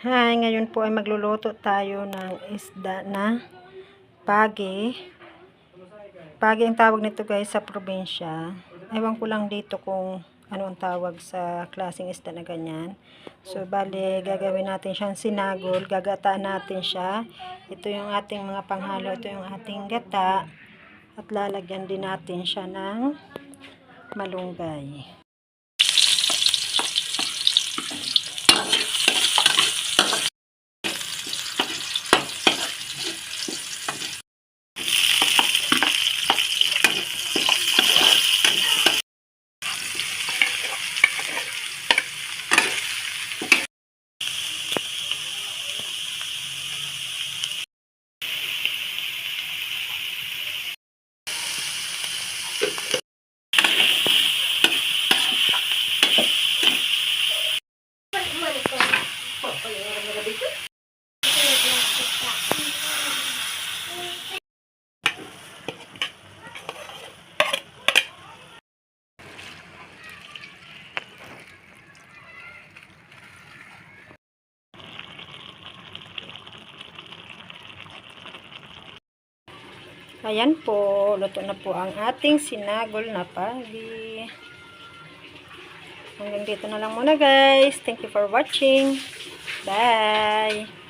Hi, ngayon po ay magluluto tayo ng isda na pagi. Pagi ang tawag nito guys sa probinsya. Ewan ko lang dito kung ano ang tawag sa klaseng isda na ganyan. So, bali, gagawin natin siyang sinagol. Gagataan natin siya. Ito yung ating mga panghalo. Ito yung ating gata. At lalagyan din natin siya ng malunggay. Ayan po, luto na po ang ating sinagol na pagi. Hanggang dito na lang muna guys. Thank you for watching. Bye!